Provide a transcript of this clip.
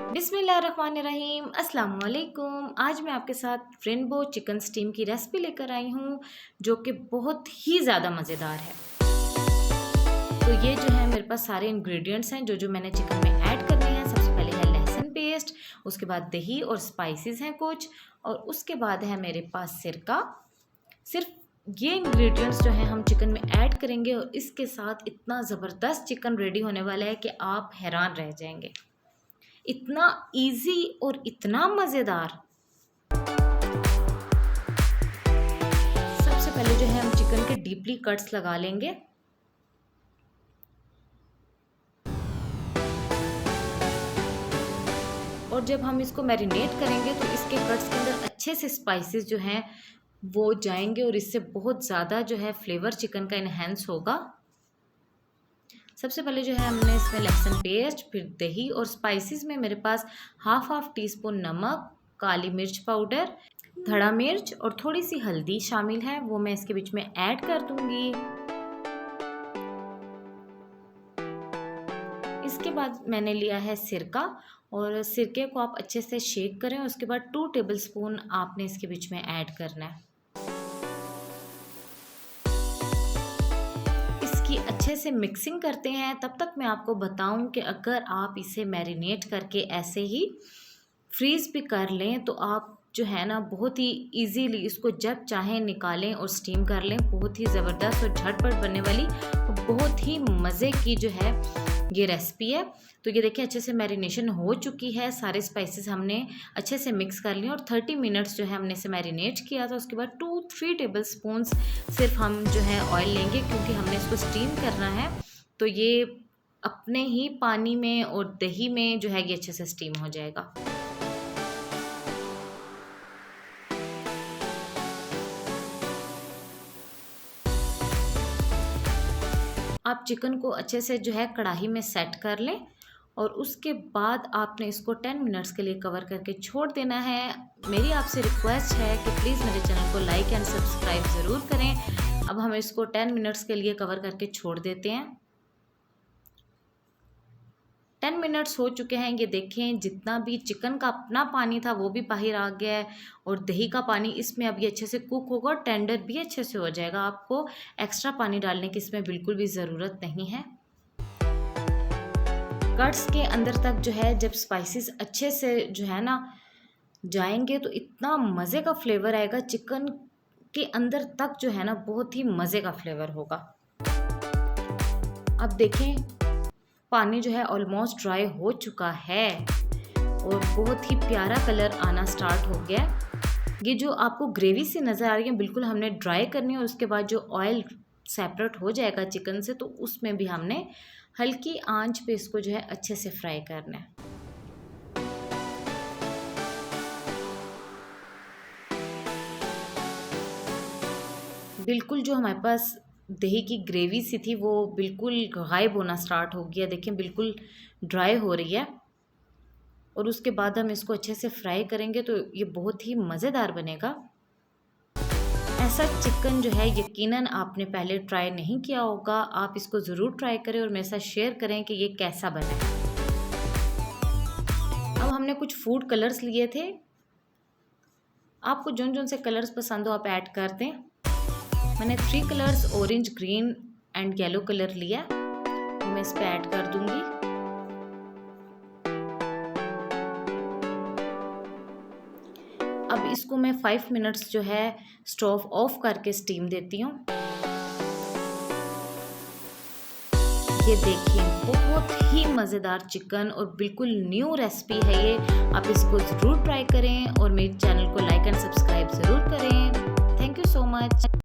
बिस्मिल्लाहिर्रहमानिर्रहीम, अस्सलाम वालेकुम। आज मैं आपके साथ रेनबो चिकन स्टीम की रेसिपी लेकर आई हूँ जो कि बहुत ही ज़्यादा मज़ेदार है। तो ये जो है मेरे पास सारे इंग्रेडिएंट्स हैं जो मैंने चिकन में ऐड करने हैं। सबसे पहले है लहसुन पेस्ट, उसके बाद दही और स्पाइसेस हैं कुछ, और उसके बाद है मेरे पास सिरका। सिर्फ ये इंग्रेडिएंट्स जो हैं हम चिकन में ऐड करेंगे और इसके साथ इतना ज़बरदस्त चिकन रेडी होने वाला है कि आप हैरान रह जाएंगे। इतना इजी और इतना मज़ेदार। सबसे पहले जो है हम चिकन के डीपली कट्स लगा लेंगे। और जब हम इसको मैरिनेट करेंगे तो इसके कट्स के अंदर अच्छे से स्पाइसेस जो हैं वो जाएंगे और इससे बहुत ज़्यादा जो है फ्लेवर चिकन का इन्हेंस होगा। सबसे पहले जो है हमने इसमें लहसुन पेस्ट, फिर दही और स्पाइसेस में मेरे पास हाफ टी स्पून नमक, काली मिर्च पाउडर, धड़ा मिर्च और थोड़ी सी हल्दी शामिल है, वो मैं इसके बीच में ऐड कर दूंगी। इसके बाद मैंने लिया है सिरका, और सिरके को आप अच्छे से शेक करें। उसके बाद 2 टेबलस्पून आपने इसके बीच में ऐड करना है। की अच्छे से मिक्सिंग करते हैं। तब तक मैं आपको बताऊं कि अगर आप इसे मैरिनेट करके ऐसे ही फ्रीज़ भी कर लें तो आप जो है ना बहुत ही इजीली इसको जब चाहें निकालें और स्टीम कर लें। बहुत ही ज़बरदस्त और झटपट बनने वाली और बहुत ही मज़े की जो है ये रेसिपी है। तो ये देखिए अच्छे से मैरिनेशन हो चुकी है, सारे स्पाइसेस हमने अच्छे से मिक्स कर लिए और 30 मिनट्स जो है हमने इसे मैरिनेट किया था। उसके बाद 2-3 टेबल स्पून्स सिर्फ हम जो है ऑयल लेंगे, क्योंकि हमने इसको स्टीम करना है। तो ये अपने ही पानी में और दही में जो है ये अच्छे से स्टीम हो जाएगा। आप चिकन को अच्छे से जो है कढ़ाई में सेट कर लें और उसके बाद आपने इसको 10 मिनट्स के लिए कवर करके छोड़ देना है। मेरी आपसे रिक्वेस्ट है कि प्लीज़ मेरे चैनल को लाइक एंड सब्सक्राइब ज़रूर करें। अब हम इसको 10 मिनट्स के लिए कवर करके छोड़ देते हैं। 10 मिनट्स हो चुके हैं। ये देखें जितना भी चिकन का अपना पानी था वो भी बाहर आ गया है और दही का पानी इसमें अब ये अच्छे से कुक होगा और टेंडर भी अच्छे से हो जाएगा। आपको एक्स्ट्रा पानी डालने की इसमें बिल्कुल भी ज़रूरत नहीं है। कट्स के अंदर तक जो है जब स्पाइसेस अच्छे से जो है ना जाएंगे तो इतना मज़े का फ्लेवर आएगा। चिकन के अंदर तक जो है ना बहुत ही मज़े का फ्लेवर होगा। अब देखें पानी जो है ऑलमोस्ट ड्राई हो चुका है और बहुत ही प्यारा कलर आना स्टार्ट हो गया। ये जो आपको ग्रेवी सी नज़र आ रही है बिल्कुल हमने ड्राई करनी है। उसके बाद जो ऑयल सेपरेट हो जाएगा चिकन से तो उसमें भी हमने हल्की आंच पे इसको जो है अच्छे से फ्राई करना है। बिल्कुल जो हमारे पास दही की ग्रेवी सी थी वो बिल्कुल गायब होना स्टार्ट हो गया। देखें बिल्कुल ड्राई हो रही है और उसके बाद हम इसको अच्छे से फ्राई करेंगे तो ये बहुत ही मज़ेदार बनेगा। ऐसा चिकन जो है यकीनन आपने पहले ट्राई नहीं किया होगा। आप इसको ज़रूर ट्राई करें और मेरे साथ शेयर करें कि ये कैसा बना है। अब हमने कुछ फूड कलर्स लिए थे, आपको जोन से कलर्स पसंद हो आप ऐड कर दें। मैंने 3 colours orange, green and yellow colour लिया, मैं इस पे ऐड कर दूंगी। अब इसको मैं 5 मिनट्स जो है स्टोव ऑफ करके स्टीम देती हूँ। ये देखिए बहुत ही मज़ेदार चिकन और बिल्कुल न्यू रेसिपी है ये। आप इसको ज़रूर ट्राई करें और मेरे चैनल को लाइक एंड सब्सक्राइब ज़रूर करें। Thank you so much.